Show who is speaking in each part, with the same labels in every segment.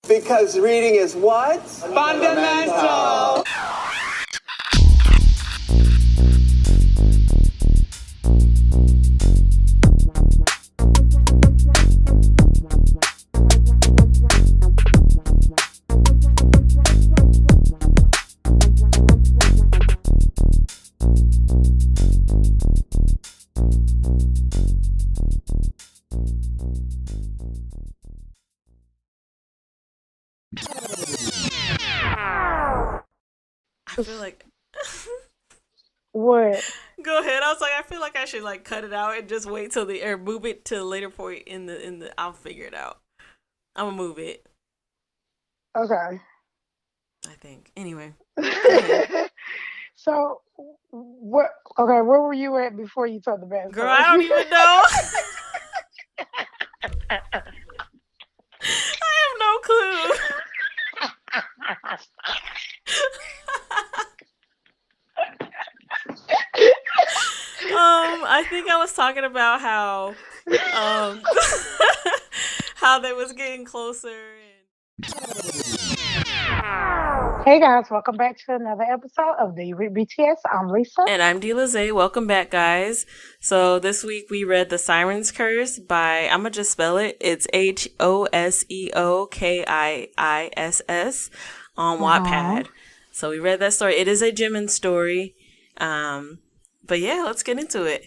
Speaker 1: Because reading is what? Fundamental.
Speaker 2: I feel like
Speaker 3: What?
Speaker 2: go ahead. I was like, I feel like I should like cut it out and just wait till the or move it to a later point in the. I'll figure it out. I'm gonna move it.
Speaker 3: Okay.
Speaker 2: I think. Anyway, go ahead.
Speaker 3: So, what? Okay, where were you at before you told the bad
Speaker 2: Girl, I don't
Speaker 3: story?
Speaker 2: even know. I have no clue. I think I was talking about how how they was getting closer and
Speaker 3: Hey guys, welcome back to another episode of the BTS. I'm Lisa.
Speaker 2: And I'm Delaze. Welcome back, guys. So this week we read The Siren's Curse by, I'm going to just spell it. It's Hoseokiiss on Wattpad. So we read that story. It is a Jimin story. But yeah, let's get into it.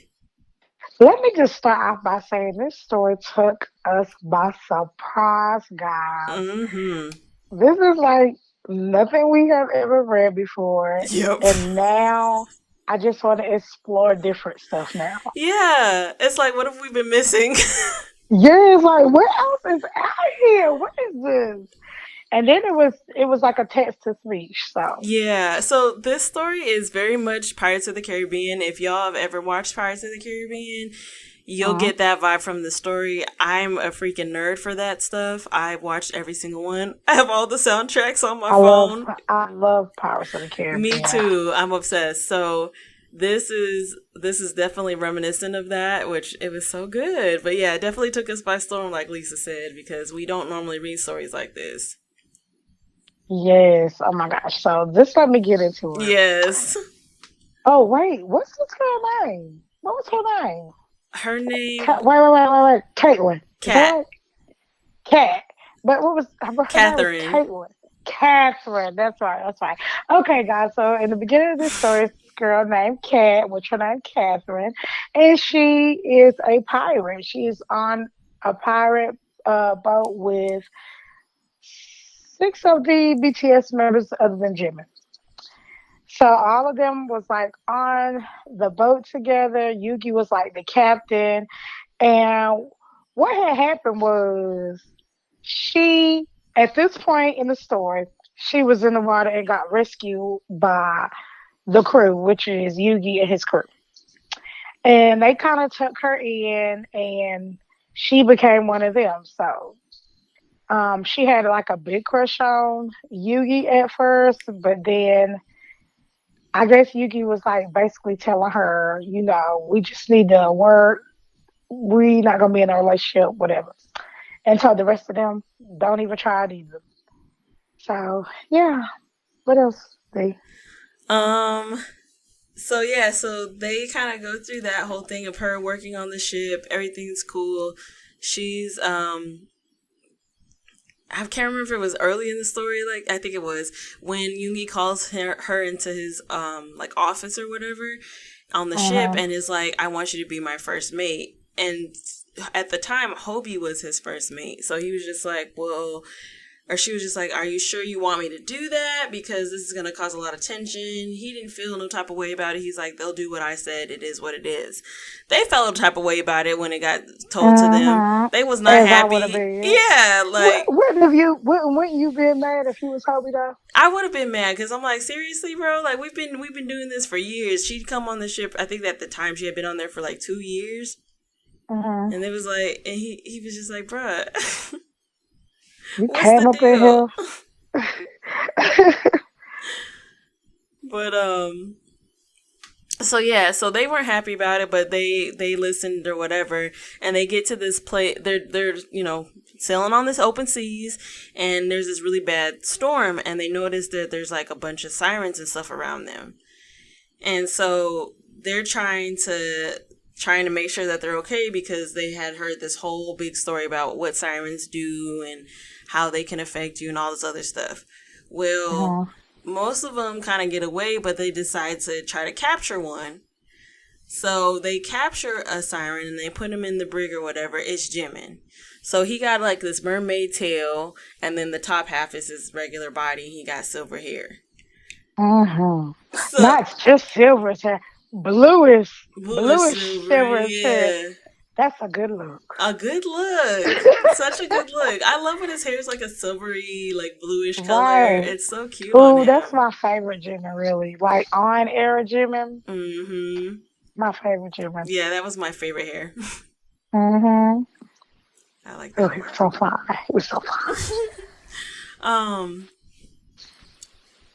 Speaker 3: Let me just start off by saying this story took us by surprise, guys.
Speaker 2: Mm-hmm.
Speaker 3: This is like nothing we have ever read before.
Speaker 2: Yep.
Speaker 3: And now I just want to explore different stuff now.
Speaker 2: Yeah. It's like, what have we been missing?
Speaker 3: Yeah, it's like, what else is out here? What is this? And then it was like a text to speech. So
Speaker 2: yeah. So this story is very much Pirates of the Caribbean. If y'all have ever watched Pirates of the Caribbean, you'll get that vibe from the story. I'm a freaking nerd for that stuff. I've watched every single one. I have all the soundtracks on my phone.
Speaker 3: I love Pirates of the Caribbean.
Speaker 2: Me too. I'm obsessed. So this is definitely reminiscent of that, which it was so good. But yeah, it definitely took us by storm, like Lisa said, because we don't normally read stories like this.
Speaker 3: Yes. Oh my gosh. So just let me get into it.
Speaker 2: Yes.
Speaker 3: Oh wait, what's this girl's name? What was her name?
Speaker 2: Her name.
Speaker 3: Wait. Caitlin.
Speaker 2: Cat.
Speaker 3: Cat. But what was her
Speaker 2: Catherine?
Speaker 3: Name was Caitlin. Catherine. That's right. Okay, guys. So in the beginning of this story, this girl named Cat, which her name Catherine, and she is a pirate. She's on a pirate boat with 6 of the BTS members other than Jimin. So all of them was like on the boat together. Yugi was like the captain. And what had happened was she, at this point in the story, she was in the water and got rescued by the crew, which is Yugi and his crew. And they kind of took her in and she became one of them. So she had like a big crush on Yugi at first, but then I guess Yugi was like basically telling her, you know, we just need to work. We're not going to be in a relationship, whatever. And told the rest of them, don't even try it either. So, yeah. What else, they?
Speaker 2: So yeah, so they kind of go through that whole thing of her working on the ship. Everything's cool. She's, I can't remember if it was early in the story, like, I think it was, when Yoongi calls her into his, like, office or whatever on the ship and is like, I want you to be my first mate. And at the time, Hobie was his first mate. So he was just like, well, or she was just like, are you sure you want me to do that? Because this is going to cause a lot of tension. He didn't feel no type of way about it. He's like, they'll do what I said. It is what it is. They felt a type of way about it when it got told to them. They was not happy. Yeah, like.
Speaker 3: Wouldn't you been mad if you was Hobie though?
Speaker 2: I would have been mad because I'm like, seriously, bro? Like, we've been doing this for years. She'd come on the ship. I think at the time she had been on there for like 2 years. And it was like, and he was just like, bruh.
Speaker 3: You came up in here.
Speaker 2: But So yeah, so they weren't happy about it, but they listened or whatever, and they get to this place. They're sailing on this open seas, and there's this really bad storm, and they notice that there's like a bunch of sirens and stuff around them, and so they're trying to make sure that they're okay because they had heard this whole big story about what sirens do and how they can affect you and all this other stuff. Well, most of them kind of get away, but they decide to try to capture one. So they capture a siren and they put him in the brig or whatever. It's Jimin. So he got like this mermaid tail, and then the top half is his regular body. He got silver hair. So
Speaker 3: Not just silver hair, bluish,
Speaker 2: bluish
Speaker 3: bluish
Speaker 2: silver,
Speaker 3: silver hair.
Speaker 2: yeah.
Speaker 3: That's a good look.
Speaker 2: A good look. Such a good look. I love when his hair is like a silvery, like bluish color.
Speaker 3: Right.
Speaker 2: It's so cute on
Speaker 3: Ooh, that's
Speaker 2: him.
Speaker 3: my favorite Jimin, really. Like on era Jimin,
Speaker 2: Mm-hmm.
Speaker 3: my favorite Jimin.
Speaker 2: Yeah, that was my favorite hair.
Speaker 3: Mm-hmm.
Speaker 2: I like
Speaker 3: Oh,
Speaker 2: that
Speaker 3: he
Speaker 2: a
Speaker 3: was
Speaker 2: lot.
Speaker 3: so fine. He was so fine.
Speaker 2: Um,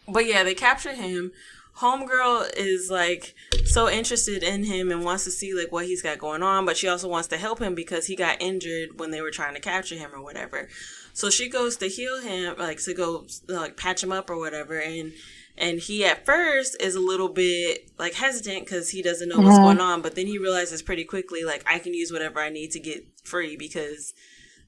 Speaker 2: but yeah, they capture him. Homegirl is like so interested in him and wants to see like what he's got going on, but she also wants to help him because he got injured when they were trying to capture him or whatever. So she goes to heal him, like to go like patch him up or whatever, and he at first is a little bit like hesitant because he doesn't know what's going on, but then he realizes pretty quickly like I can use whatever I need to get free because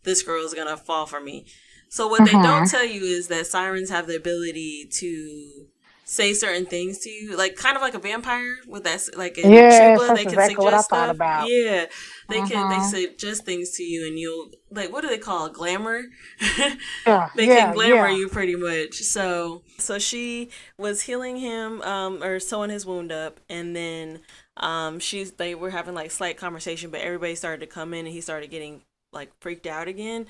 Speaker 2: this girl is gonna fall for me. So what they don't tell you is that sirens have the ability to say certain things to you, like kind of like a vampire with that, like in True
Speaker 3: Yes,
Speaker 2: Blood,
Speaker 3: that's
Speaker 2: they can
Speaker 3: exactly what I
Speaker 2: suggest
Speaker 3: thought
Speaker 2: stuff.
Speaker 3: about.
Speaker 2: Yeah, they
Speaker 3: Uh-huh.
Speaker 2: suggest things to you, and you'll like what do they call it? Glamour?
Speaker 3: Yeah,
Speaker 2: They can
Speaker 3: yeah,
Speaker 2: glamour
Speaker 3: yeah.
Speaker 2: you pretty much. So she was healing him, or sewing his wound up, and then they were having like slight conversation, but everybody started to come in, and he started getting like freaked out again.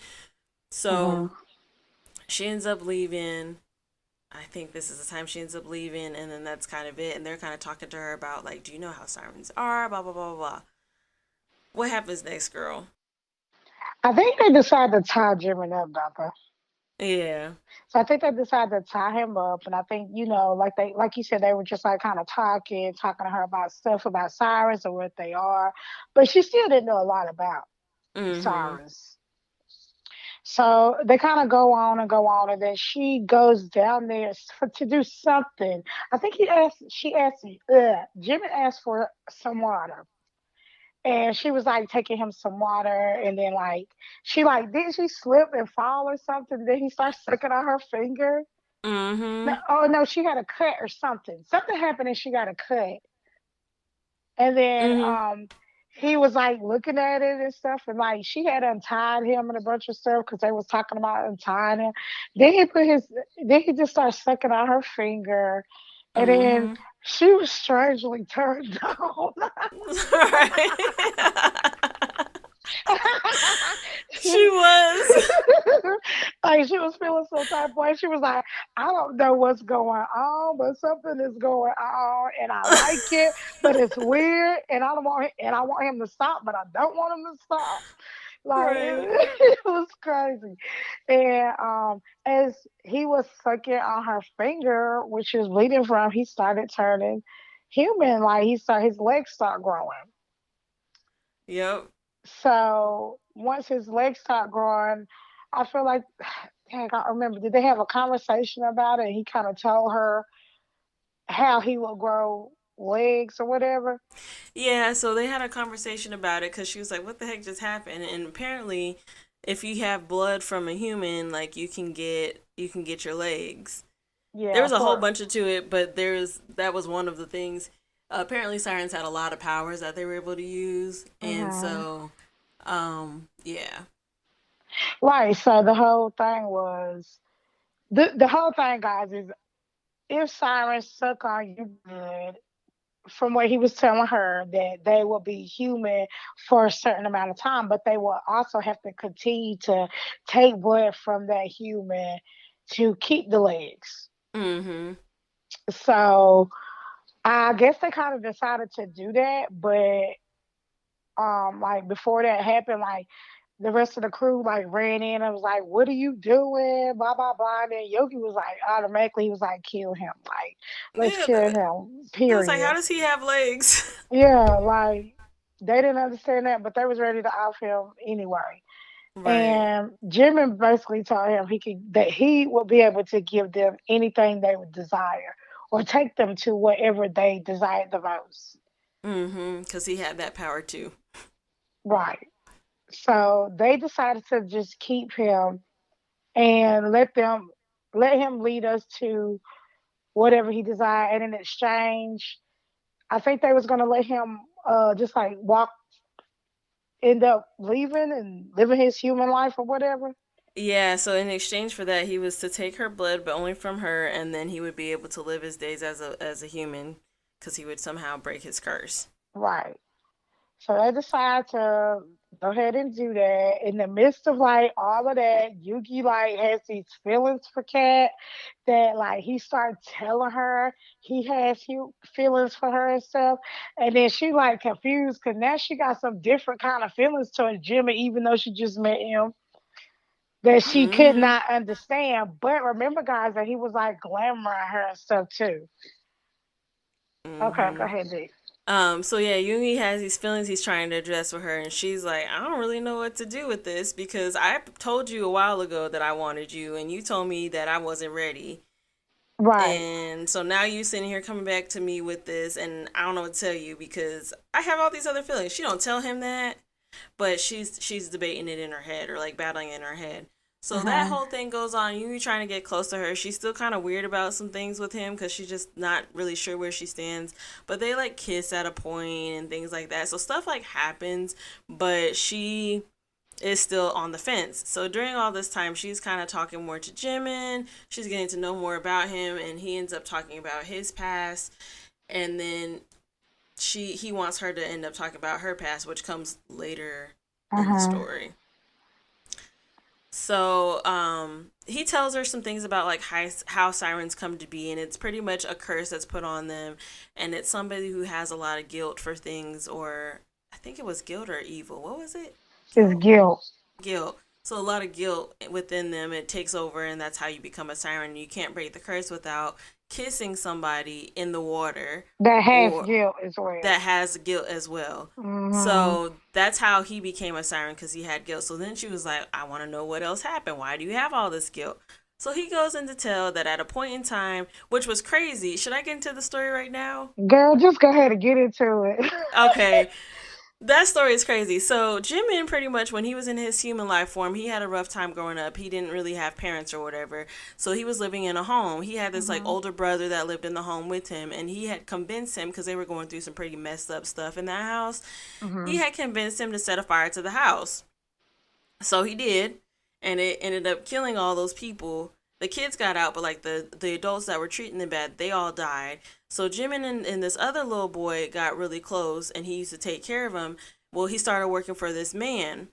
Speaker 2: So
Speaker 3: Mm-hmm.
Speaker 2: she ends up leaving. I think this is the time she ends up leaving, and then that's kind of it. And they're kind of talking to her about like, do you know how sirens are? Blah blah blah blah blah. What happens next, girl?
Speaker 3: I think they decided to tie Jimin up, Doctor.
Speaker 2: Yeah.
Speaker 3: So I think they decided to tie him up, and I think like you said, they were just like kind of talking to her about stuff about sirens and what they are, but she still didn't know a lot about
Speaker 2: Mm-hmm.
Speaker 3: sirens. So they kind of go on, and then she goes down there to do something. I think she asked, Jimmy asked for some water. And she was like taking him some water, and then like didn't she slip and fall or something? Then he starts sucking on her finger. No,
Speaker 2: Mm-hmm.
Speaker 3: oh no, she had a cut or something. Something happened and she got a cut. And then
Speaker 2: Mm-hmm.
Speaker 3: he was like looking at it and stuff, and like she had untied him and a bunch of stuff because they was talking about untying him. Then then he just started sucking on her finger, and then
Speaker 2: Mm-hmm.
Speaker 3: she was strangely turned on.
Speaker 2: Right. She was.
Speaker 3: Like she was feeling some type of way. She was like, I don't know what's going on, but something is going on, and I like it, but it's weird, and I want him to stop, but I don't want him to stop. Like
Speaker 2: Right.
Speaker 3: it was crazy. And as he was sucking on her finger, which she was bleeding from, he started turning human. Like his legs start growing.
Speaker 2: Yep.
Speaker 3: So once his legs start growing, I feel like dang, I can't remember. Did they have a conversation about it? He kind of told her how he will grow legs or whatever.
Speaker 2: Yeah, so they had a conversation about it because she was like, "What the heck just happened?" And apparently, if you have blood from a human, like you can get your legs. There
Speaker 3: Yeah,
Speaker 2: was a whole
Speaker 3: for
Speaker 2: bunch of to it, but that was one of the things. Apparently, sirens had a lot of powers that they were able to use, and
Speaker 3: hmm
Speaker 2: so, yeah.
Speaker 3: right. So the whole thing was the whole thing, guys, is if sirens suck on you good, from what he was telling her, that they will be human for a certain amount of time, but they will also have to continue to take blood from that human to keep the legs.
Speaker 2: Mm-hmm.
Speaker 3: So I guess they kind of decided to do that, but like before that happened, like the rest of the crew like ran in and was like, "What are you doing?" Blah blah blah. And then Yogi was like, automatically, he was like, "Kill him! Like, let's
Speaker 2: Yeah,
Speaker 3: kill him."
Speaker 2: it was like, how
Speaker 3: Period.
Speaker 2: does he have legs?
Speaker 3: Yeah, like they didn't understand that, but they was ready to off him anyway.
Speaker 2: Right.
Speaker 3: And Jimin basically told him that he would be able to give them anything they would desire, or take them to whatever they desired the most.
Speaker 2: Mm-hmm. Because he had that power too.
Speaker 3: Right. So they decided to just keep him and let him lead us to whatever he desired. And in exchange, I think they was gonna let him just like end up leaving and living his human life or whatever.
Speaker 2: Yeah, so in exchange for that, he was to take her blood, but only from her, and then he would be able to live his days as a human, because he would somehow break his curse.
Speaker 3: Right. So they decide to go ahead and do that. In the midst of like all of that, Yugi like has these feelings for Kat, that like he started telling her he has feelings for her and stuff. And then she like confused because now she got some different kind of feelings towards Jimmy, even though she just met him, that she could
Speaker 2: Mm-hmm.
Speaker 3: not understand. But remember, guys, that he was like glamoring her and stuff too. Okay, go
Speaker 2: Mm-hmm.
Speaker 3: ahead, D.
Speaker 2: So yeah, Yoongi has these feelings he's trying to address with her, and she's like, I don't really know what to do with this because I told you a while ago that I wanted you, and you told me that I wasn't ready.
Speaker 3: Right.
Speaker 2: And so now you sitting here coming back to me with this, and I don't know what to tell you because I have all these other feelings. She don't tell him that, but she's debating it in her head or like battling it in her head. So that
Speaker 3: Uh-huh.
Speaker 2: whole thing goes on. You trying to get close to her. She's still kind of weird about some things with him because she's just not really sure where she stands. But they like kiss at a point and things like that. So stuff like happens, but she is still on the fence. So during all this time, she's kind of talking more to Jimin. She's getting to know more about him, and he ends up talking about his past. And then he wants her to end up talking about her past, which comes later in the
Speaker 3: Uh-huh.
Speaker 2: story. So he tells her some things about like how sirens come to be, and it's pretty much a curse that's put on them, and it's somebody who has a lot of guilt for things, or I think it was guilt or evil. What was it?
Speaker 3: It's
Speaker 2: Guilt?
Speaker 3: guilt
Speaker 2: Guilt. So a lot of guilt within them. It takes over, and that's how you become a siren. You can't break the curse without kissing somebody in the water,
Speaker 3: that has
Speaker 2: or
Speaker 3: guilt as well.
Speaker 2: that has guilt as well.
Speaker 3: Hmm.
Speaker 2: So that's how he became a siren because he had guilt. So then she was like, I want to know what else happened. Why do you have all this guilt? So he goes into tell that at a point in time, which was crazy. Should I get into the story right now?
Speaker 3: Girl, just go ahead and get into it.
Speaker 2: Okay. That story is crazy. So Jimin, pretty much when he was in his human life form, he had a rough time growing up. He didn't really have parents or whatever. So he was living in a home. He had this like
Speaker 3: Hmm.
Speaker 2: older brother that lived in the home with him, and he had convinced him because they were going through some pretty messed up stuff in that house. He
Speaker 3: Hmm.
Speaker 2: had convinced him to set a fire to the house. So he did, and it ended up killing all those people. The kids got out, but like the adults that were treating them bad, they all died. So Jimin and this other little boy got really close, and he used to take care of him. Well, he started working for this man.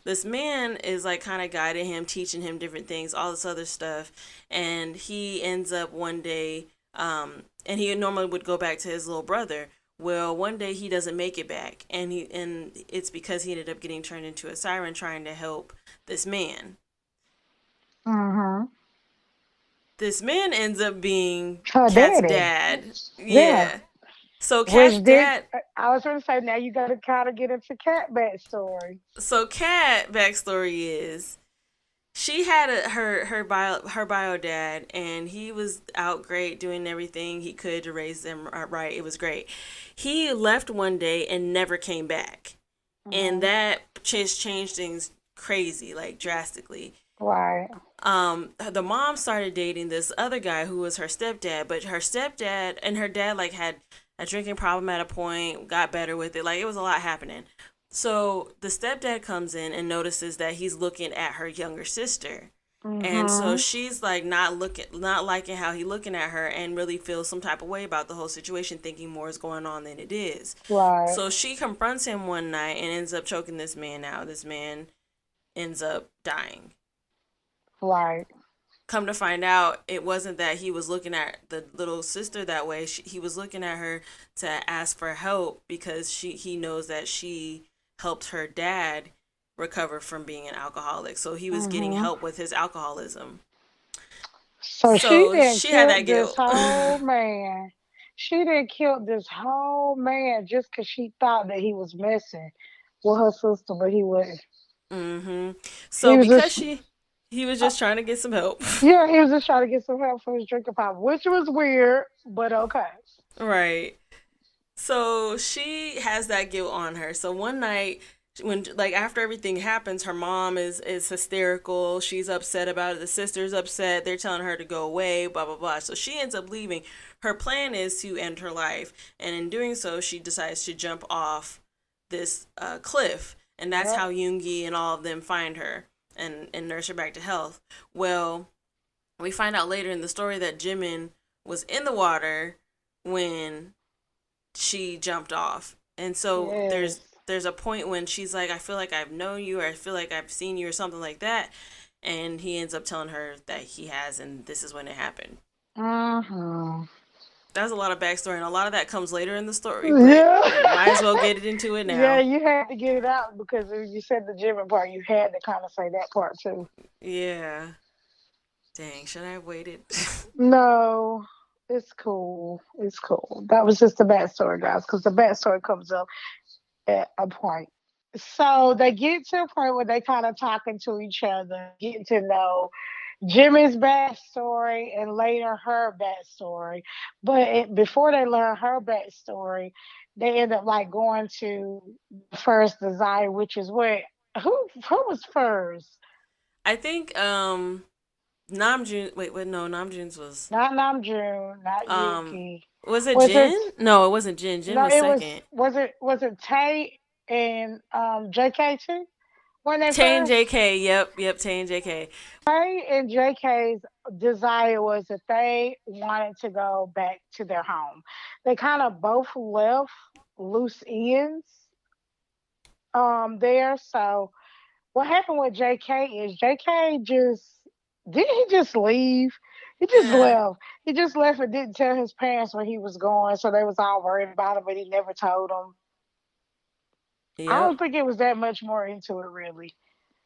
Speaker 2: This man is like kind of guiding him, teaching him different things, all this other stuff, and he ends up one day, and he normally would go back to his little brother. Well, one day he doesn't make it back, and it's because he ended up getting turned into a siren trying to help this man.
Speaker 3: Hmm.
Speaker 2: This man ends up being
Speaker 3: Her
Speaker 2: Kat's
Speaker 3: daddy.
Speaker 2: dad.
Speaker 3: Yeah.
Speaker 2: Yeah. So Kat's
Speaker 3: Which did
Speaker 2: dad.
Speaker 3: I was gonna say, now you gotta kinda get into cat backstory.
Speaker 2: So Kat backstory is she had her bio dad, and he was out great doing everything he could to raise them right. It was great. He left one day and never came back, and
Speaker 3: Hmm.
Speaker 2: that just changed things crazy, like drastically.
Speaker 3: Right.
Speaker 2: The mom started dating this other guy who was her stepdad, but her stepdad and her dad like had a drinking problem at a point, got better with it. Like it was a lot happening. So the stepdad comes in and notices that he's looking at her younger sister. And so
Speaker 3: Hmm.
Speaker 2: she's like not liking how he looking at her, and really feels some type of way about the whole situation, thinking more is going on than it is.
Speaker 3: Right.
Speaker 2: So she confronts him one night and ends up choking this man out. This man ends up dying.
Speaker 3: Right.
Speaker 2: Come to find out, it wasn't that he was looking at the little sister that way. He was looking at her to ask for help because he knows that she helped her dad recover from being an alcoholic. So he was getting
Speaker 3: Mm-hmm.
Speaker 2: help with his alcoholism.
Speaker 3: So she
Speaker 2: So
Speaker 3: didn't
Speaker 2: she had
Speaker 3: kill
Speaker 2: that
Speaker 3: this
Speaker 2: guilt.
Speaker 3: whole man. She didn't kill this whole man just because she thought that he was messing with her sister, but he wasn't.
Speaker 2: hmm
Speaker 3: He
Speaker 2: So
Speaker 3: was
Speaker 2: because
Speaker 3: just,
Speaker 2: he was
Speaker 3: uh,
Speaker 2: just trying to get some help.
Speaker 3: yeah, he was just trying to get some help for his drinking problem, which was weird, but okay.
Speaker 2: Right. So she has that guilt on her. So one night when like after everything happens, her mom is hysterical. She's upset about it. The sister's upset. They're telling her to go away, blah blah blah. So she ends up leaving. Her plan is to end her life, and in doing so, she decides to jump off this cliff, and that's
Speaker 3: Yep.
Speaker 2: how Yoongi and all of them find her and nurse her back to health. Well, we find out later in the story that Jimin was in the water when she jumped off. And so
Speaker 3: Yes.
Speaker 2: there's a point when she's like, I feel like I've known you, or I feel like I've seen you, or something like that. And he ends up telling her that he has, and this is when it happened.
Speaker 3: Mm-hmm.
Speaker 2: That's a lot of backstory, and a lot of that comes later in the story, but
Speaker 3: Yeah.
Speaker 2: might as well get it into it
Speaker 3: Yeah,
Speaker 2: now.
Speaker 3: you had to get it out because when you said the gymming part, you had to kind of say that part too.
Speaker 2: Yeah. Dang, should I have waited?
Speaker 3: No, it's cool. It's cool. That was just the backstory, guys, because the backstory comes up at a point. So they get to a point where they kind of talking to each other, getting to know Jimmy's backstory and later her backstory. But before they learn her backstory, they end up like going to first desire, which is where who was first?
Speaker 2: I think Namjoon. Wait, no, Namjoon's was
Speaker 3: Not Namjoon, not
Speaker 2: um
Speaker 3: Yuki.
Speaker 2: was it
Speaker 3: Was it?
Speaker 2: Jin? No, it wasn't Jin. Jin
Speaker 3: No,
Speaker 2: was
Speaker 3: it was.
Speaker 2: second.
Speaker 3: Was it Tay and JK too? When they
Speaker 2: Tay and
Speaker 3: first,
Speaker 2: JK. Yep, Tay and JK.
Speaker 3: Tay and JK's desire was that they wanted to go back to their home. They kind of both left loose ends there. So what happened with JK is JK just didn't he just leave? He just
Speaker 2: Yeah.
Speaker 3: left. He just left and didn't tell his parents where he was going, so they was all worried about him, but he never told them. I don't
Speaker 2: Yep.
Speaker 3: think it was that much more into it, really.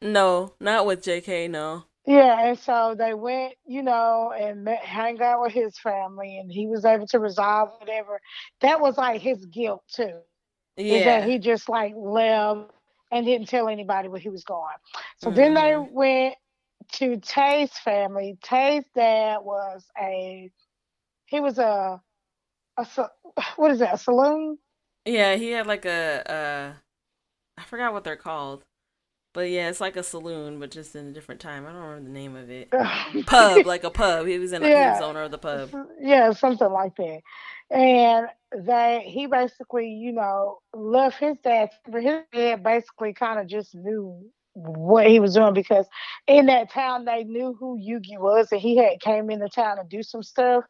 Speaker 2: No, not with JK, no.
Speaker 3: Yeah, and so they went, and hang out with his family, and he was able to resolve whatever. That was like his guilt too, is that
Speaker 2: Yeah.
Speaker 3: he just like left and didn't tell anybody where he was going. So then they
Speaker 2: Mm-hmm.
Speaker 3: went to Tay's family. Tay's dad was he was what is that, a saloon?
Speaker 2: Yeah, he had like I forgot what they're called. But yeah, it's like a saloon, but just in a different time. I don't remember the name of it. Pub, like a pub. He was
Speaker 3: Yeah,
Speaker 2: the owner of the pub.
Speaker 3: yeah, something like that. And he basically, left his dad. But his dad basically kind of just knew what he was doing because in that town they knew who Yugi was, and he had came into town to do some stuff.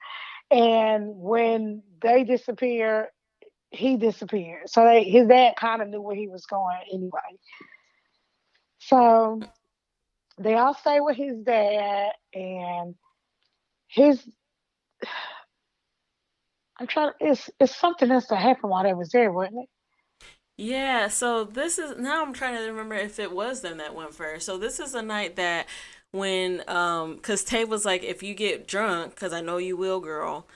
Speaker 3: And when they disappeared, he disappeared. So his dad kind of knew where he was going anyway. So they all stay with his dad, and his I'm trying. It's something else that happened while they was there, wasn't it?
Speaker 2: Yeah, so this is now I'm trying to remember if it was them that went first. So this is a night that when cuz Tay was like if you get drunk cuz I know you will, girl,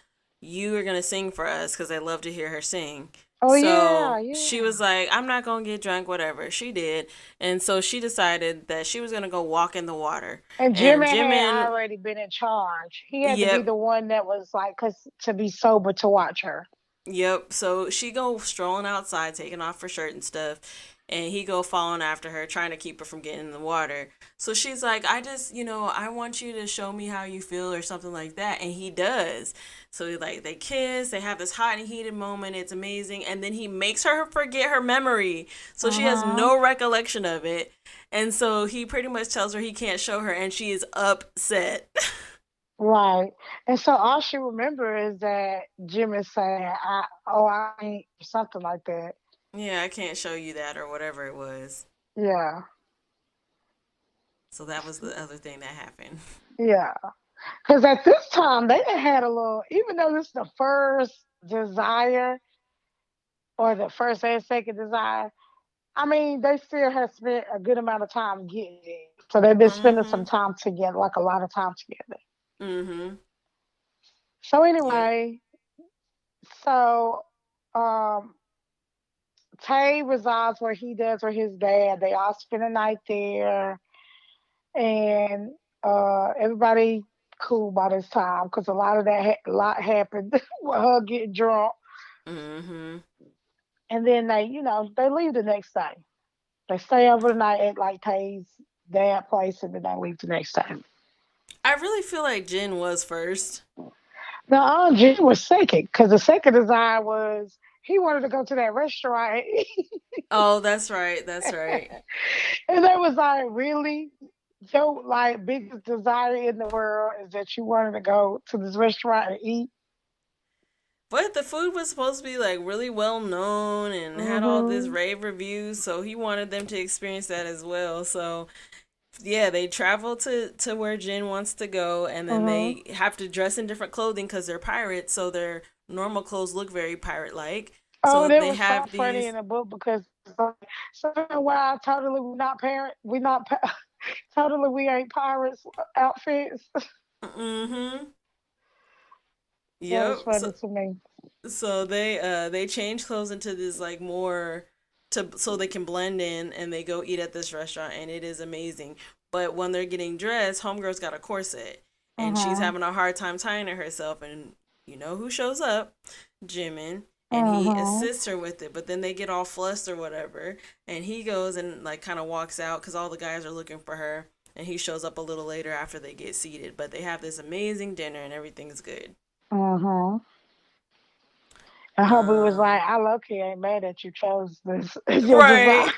Speaker 2: you are going to sing for us cuz I love to hear her sing.
Speaker 3: Oh yeah,
Speaker 2: So she
Speaker 3: yeah.
Speaker 2: was like, I'm not going to get drunk, whatever. She did. And so she decided that she was going to go walk in the water.
Speaker 3: And
Speaker 2: And
Speaker 3: Jimmy had
Speaker 2: Jimin,
Speaker 3: already been in charge. He had to be
Speaker 2: yep,
Speaker 3: the one that was like, cause to be sober to watch her.
Speaker 2: Yep. So she go strolling outside, taking off her shirt and stuff, and he go following after her, trying to keep her from getting in the water. So she's like, I just, I want you to show me how you feel or something like that. And he does. So like they kiss, they have this hot and heated moment. It's amazing. And then he makes her forget her memory. So she has
Speaker 3: Uh-huh.
Speaker 2: no recollection of it. And so he pretty much tells her he can't show her and she is upset.
Speaker 3: Right. And so all she remember is that Jimmy saying, I ain't something like that.
Speaker 2: Yeah, I can't show you that or whatever it was.
Speaker 3: Yeah.
Speaker 2: So that was the other thing that happened.
Speaker 3: Yeah. Because at this time they had a little, even though this is the first desire or the first and second desire, I mean, they still have spent a good amount of time getting there. So they've been spending some
Speaker 2: Mm-hmm.
Speaker 3: time together, like a lot of time together.
Speaker 2: Mm-hmm.
Speaker 3: So
Speaker 2: Yep.
Speaker 3: anyway, so um Tay resides where he does with his dad. They all spend the night there, and everybody cool by this time because a lot of a lot happened with her getting drunk,
Speaker 2: Mm-hmm.
Speaker 3: and then they leave the next day. They stay over the night at like Tay's dad place, and then they leave the next day.
Speaker 2: I really feel like Jin was first.
Speaker 3: Now, Jim was second because the second design was he wanted to go to that restaurant.
Speaker 2: Oh, that's right. That's right.
Speaker 3: And they was like, really? Your like biggest desire in the world is that you wanted to go to this restaurant and eat?
Speaker 2: But the food was supposed to be like really well known and had all this
Speaker 3: Mm-hmm.
Speaker 2: rave reviews, so he wanted them to experience that as well. So yeah, they travel to where Jin wants to go, and then
Speaker 3: Mm-hmm.
Speaker 2: they have to dress in different clothing because they're pirates, so their normal clothes look very pirate like.
Speaker 3: Oh,
Speaker 2: So
Speaker 3: that
Speaker 2: they
Speaker 3: was so
Speaker 2: have
Speaker 3: funny
Speaker 2: these.
Speaker 3: in the book because so wow, totally we not parent, we not totally we ain't pirates outfits.
Speaker 2: Mm-hmm.
Speaker 3: That was
Speaker 2: Yep.
Speaker 3: funny to me.
Speaker 2: So they change clothes into this like more to so they can blend in, and they go eat at this restaurant, and it is amazing. But when they're getting dressed, homegirl's got a corset and she's
Speaker 3: Mm-hmm.
Speaker 2: having a hard time tying it herself, and you know who shows up? Jimin. And he
Speaker 3: Mm-hmm.
Speaker 2: assists her with it, but then they get all flustered or whatever, and he goes and like kind of walks out because all the guys are looking for her, and he shows up a little later after they get seated. But they have this amazing dinner and everything's good.
Speaker 3: Mm-hmm. And hubby was like,
Speaker 2: Um,
Speaker 3: I low key ain't mad that you chose this as your design.
Speaker 2: right.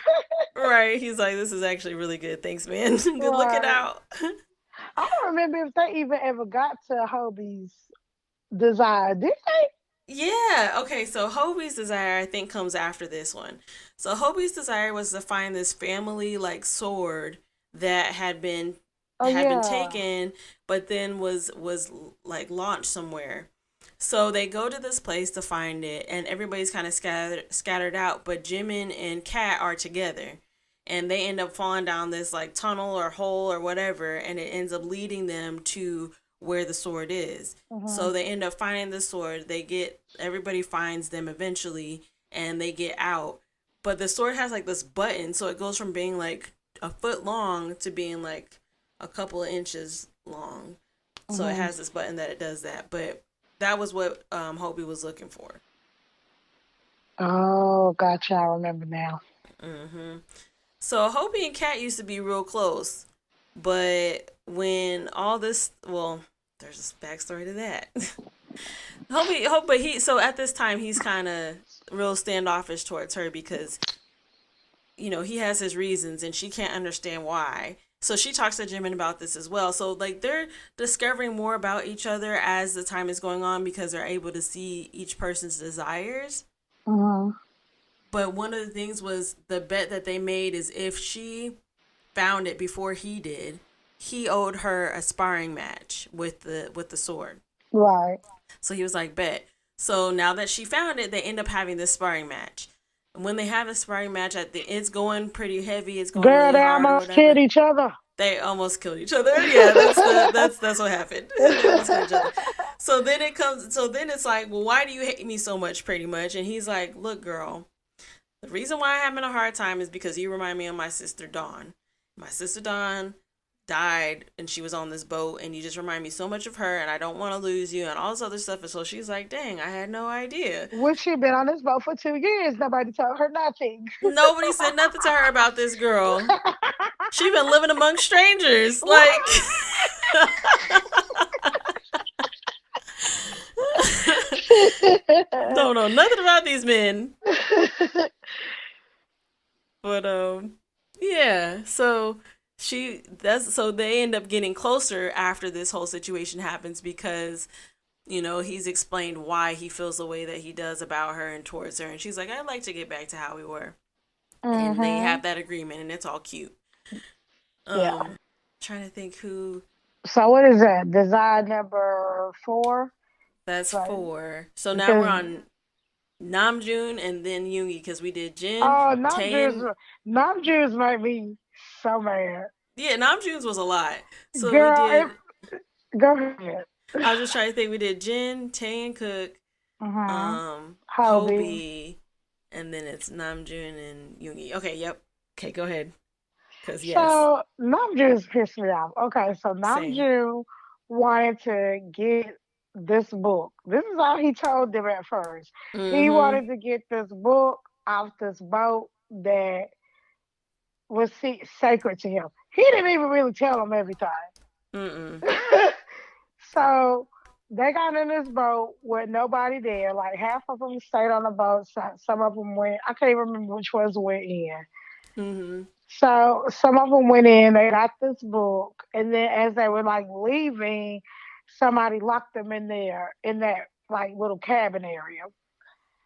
Speaker 2: Right. He's like, this is actually really good. Thanks, man. Good looking
Speaker 3: Right.
Speaker 2: out.
Speaker 3: I don't remember if they even ever got to Hobie's design. Did they?
Speaker 2: Yeah. Okay. So Hobie's desire, I think, comes after this one. So Hobie's desire was to find this family like sword that
Speaker 3: Oh
Speaker 2: had been
Speaker 3: yeah.
Speaker 2: taken, but then was like launched somewhere. So they go to this place to find it, and everybody's kind of scattered out. But Jimin and Kat are together, and they end up falling down this like tunnel or hole or whatever, and it ends up leading them to where the sword is.
Speaker 3: Mm-hmm.
Speaker 2: So they end up finding the sword. Everybody finds them eventually, and they get out. But the sword has like this button, so it goes from being like a foot long to being like a couple of inches long. So it
Speaker 3: Mm-hmm.
Speaker 2: has this button that it does that. But that was what Hobie was looking for.
Speaker 3: Oh, gotcha. I remember now.
Speaker 2: Hmm. So Hobie and Kat used to be real close, but when all this, well, there's a backstory to that. But so at this time he's kind of real standoffish towards her because he has his reasons and she can't understand why. So she talks to Jimin about this as well. So like they're discovering more about each other as the time is going on because they're able to see each person's desires.
Speaker 3: Mm-hmm.
Speaker 2: But one of the things was the bet that they made is if she found it before he did, he owed her a sparring match with the sword.
Speaker 3: Right.
Speaker 2: So he was like, bet. So now that she found it, they end up having this sparring match. And when they have a sparring match, it's going pretty heavy. It's going
Speaker 3: Girl,
Speaker 2: really
Speaker 3: they
Speaker 2: hard or
Speaker 3: almost killed
Speaker 2: whatever.
Speaker 3: each other.
Speaker 2: They almost killed each other. Yeah, that's what happened. They almost killed each other. So then it comes. So then it's like, well, why do you hate me so much? Pretty much. And he's like, look, girl. The reason why I'm having a hard time is because you remind me of my sister Dawn. My sister Dawn died and she was on this boat, and you just remind me so much of her, and I don't want to lose you and all this other stuff. And so she's like, dang, I had no idea.
Speaker 3: Which she been on this boat for 2 years. Nobody told her nothing.
Speaker 2: Nobody said nothing to her about this girl. She been living among strangers. Like don't know nothing about these men. But yeah, so they end up getting closer after this whole situation happens because he's explained why he feels the way that he does about her and towards her, and she's like, I'd like to get back to how we were. And they
Speaker 3: Mm-hmm.
Speaker 2: have that agreement, and it's all cute.
Speaker 3: Yeah.
Speaker 2: um Trying to think who.
Speaker 3: So what is that? Design number 4?
Speaker 2: That's
Speaker 3: So
Speaker 2: four. So now we're
Speaker 3: because
Speaker 2: on Namjoon and then Yoongi because we did Jin,
Speaker 3: Oh,
Speaker 2: Taeyin.
Speaker 3: Nam Jews made me so mad.
Speaker 2: Yeah, Namjoon's was a lot. So we
Speaker 3: Girl,
Speaker 2: did.
Speaker 3: go ahead.
Speaker 2: I was just trying to think. We did Jin, Taeyin Cook,
Speaker 3: Mm-hmm. Hobie.
Speaker 2: Hobie, and then it's Namjoon and Yoongi. Okay, yep. Okay, go ahead. Cause yes,
Speaker 3: So Namjoon pissed me off. Okay, so
Speaker 2: same.
Speaker 3: Namjoon wanted to get this book. This is all he told them at first. He
Speaker 2: Mm-hmm.
Speaker 3: wanted to get this book off this boat that was sacred to him. He didn't even really tell them everything.
Speaker 2: Mm-mm.
Speaker 3: So they got in this boat with nobody there. Like half of them stayed on the boat. Some of them went. I can't even remember which ones went in.
Speaker 2: Mm-hmm.
Speaker 3: So some of them went in, they got this book, and then as they were like leaving, somebody locked them in there in that like little cabin area.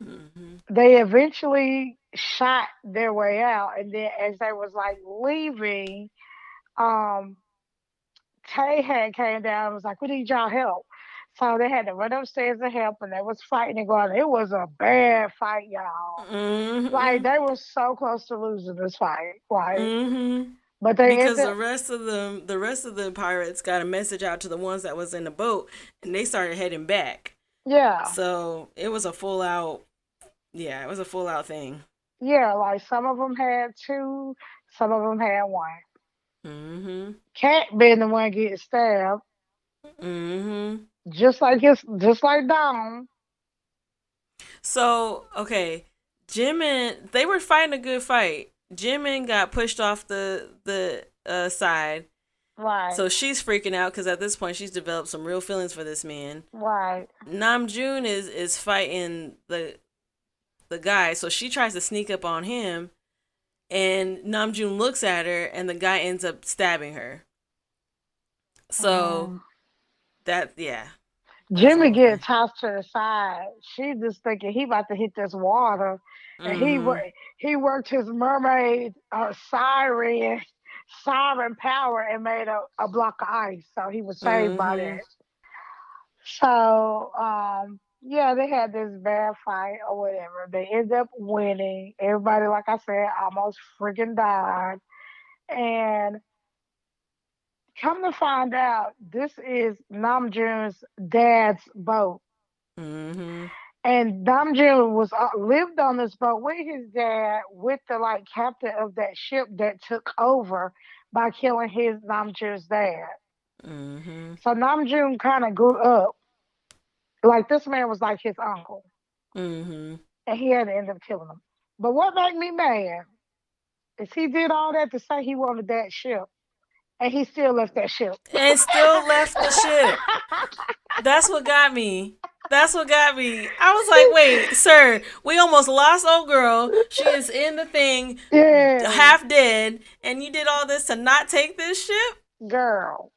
Speaker 2: Mm-hmm.
Speaker 3: They eventually shot their way out, and then as they was like leaving, um, Tay had came down and was like, "We need y'all help." So they had to run upstairs to help, and they was fighting and going. It was a bad fight, y'all. Like
Speaker 2: Mm-hmm.
Speaker 3: they were so close to losing this fight, like.
Speaker 2: Mm-hmm.
Speaker 3: But they
Speaker 2: Because
Speaker 3: ended.
Speaker 2: the rest of the pirates got a message out to the ones that was in the boat, and they started heading back.
Speaker 3: Yeah.
Speaker 2: So it was a full out. Yeah, it was a full out thing.
Speaker 3: Yeah, like some of them had two, some of them had one.
Speaker 2: Mm-hmm.
Speaker 3: Cat being the one getting stabbed,
Speaker 2: Mm-hmm.
Speaker 3: just like Dom.
Speaker 2: So okay, Jimin, they were fighting a good fight. Jimin got pushed off the side,
Speaker 3: Right,
Speaker 2: so she's freaking out because at this point she's developed some real feelings for this man.
Speaker 3: right.
Speaker 2: Namjoon is fighting the guy, so she tries to sneak up on him, and Namjoon looks at her, and the guy ends up stabbing her. So
Speaker 3: Mhm.
Speaker 2: that yeah, that's the
Speaker 3: Jimmy
Speaker 2: whole
Speaker 3: get
Speaker 2: thing.
Speaker 3: tossed to the side. She just thinking he about to hit this water, and
Speaker 2: Mm-hmm.
Speaker 3: he worked his mermaid siren power and made a block of ice, so he was saved by
Speaker 2: Mm-hmm.
Speaker 3: that. So, yeah, they had this bad fight or whatever. They ended up winning. Everybody, like I said, almost freaking died. And come to find out, this is Namjoon's dad's boat.
Speaker 2: Mm-hmm.
Speaker 3: And Namjoon was lived on this boat with his dad, with the like captain of that ship that took over by killing his Namjoon's dad.
Speaker 2: Mm-hmm.
Speaker 3: So Namjoon kind of grew up like this man was like his uncle.
Speaker 2: Mm-hmm.
Speaker 3: And he had to end up killing him. But what made me mad is he did all that to say he wanted that ship, and he still left that ship.
Speaker 2: And still left the ship. That's what got me. That's what got me. I was like, wait, sir, we almost lost old girl. She is in the thing,
Speaker 3: Yeah,
Speaker 2: half dead, and you did all this to not take this ship?
Speaker 3: girl,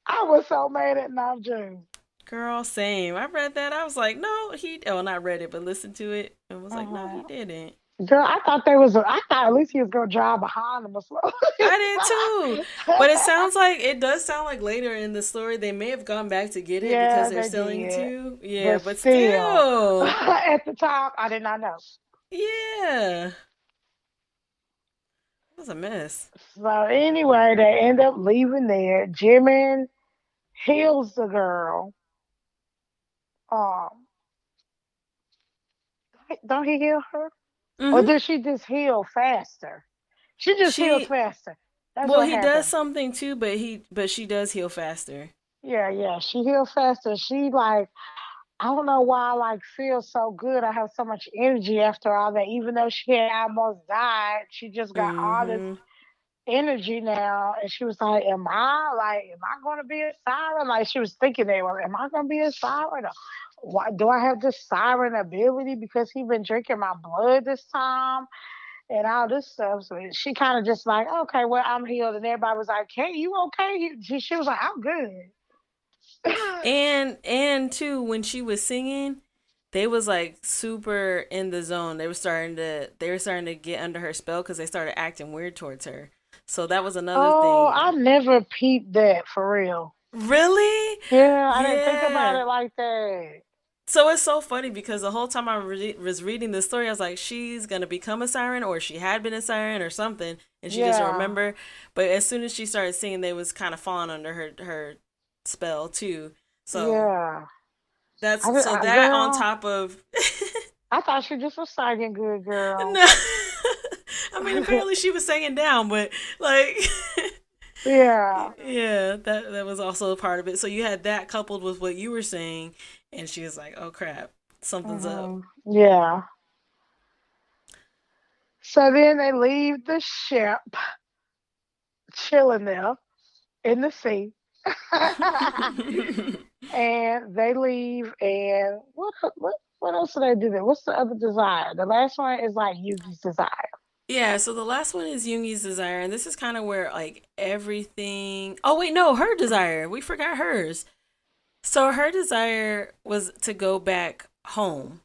Speaker 3: I was so mad at Namjoon.
Speaker 2: Girl, same. I read that. I was like, no, he. Oh, not read it, but listened to it, and was like, no, he
Speaker 3: Uh-huh.
Speaker 2: didn't.
Speaker 3: Girl, I thought there was. I thought at least he was gonna drive behind him or
Speaker 2: I did too.
Speaker 3: something.
Speaker 2: But it does sound like later in the story they may have gone back to get it because
Speaker 3: Yeah,
Speaker 2: they're
Speaker 3: they
Speaker 2: selling
Speaker 3: did,
Speaker 2: too. Yeah,
Speaker 3: but
Speaker 2: but
Speaker 3: still,
Speaker 2: still.
Speaker 3: at the time, I did not know.
Speaker 2: Yeah. It was a mess.
Speaker 3: So anyway, they end up leaving there. Jimin heals the girl. Um, don't he heal her? Or
Speaker 2: Mm-hmm.
Speaker 3: did she just heal faster? She just healed
Speaker 2: She
Speaker 3: faster. That's
Speaker 2: well
Speaker 3: what
Speaker 2: he does
Speaker 3: happened.
Speaker 2: something too, but she does heal faster.
Speaker 3: Yeah, yeah. She healed faster. She like I don't know why I like feel so good. I have so much energy after all that. Even though she had almost died, she just got all this
Speaker 2: Mm-hmm.
Speaker 3: energy now. And she was like, am I gonna be a siren? Like she was thinking that, well, am I gonna be a siren? Or, why do I have this siren ability because he been drinking my blood this time? And all this stuff. So she kind of just like, okay, well, I'm healed. And everybody was like, hey, you okay? She was like, I'm good.
Speaker 2: And too, when she was singing, they was like super in the zone. They were starting to get under her spell because they started acting weird towards her. So that was another
Speaker 3: Oh,
Speaker 2: thing.
Speaker 3: I never peeped that for real.
Speaker 2: Really?
Speaker 3: Yeah, I didn't think about
Speaker 2: Yeah.
Speaker 3: it like that.
Speaker 2: So it's so funny because the whole time I was reading this story, I was like, she's going to become a siren, or she had been a siren or something, and she doesn't remember. But as soon as she started singing, they was kind of falling under her spell too. So that on
Speaker 3: girl,
Speaker 2: top of...
Speaker 3: I thought she just was singing good, girl.
Speaker 2: No. I mean, apparently she was singing down, but like...
Speaker 3: Yeah.
Speaker 2: Yeah, that was also a part of it. So you had that coupled with what you were saying, and she was like, oh crap, something's up.
Speaker 3: Yeah. So then they leave the ship, chilling there in the sea. And they leave, and what else do they do there? What's the other desire? The last one is like Yuki's desire.
Speaker 2: Yeah, so the last one is Jungi's desire, and this is kind of where like everything. Oh wait, no, her desire. We forgot hers. So her desire was to go back home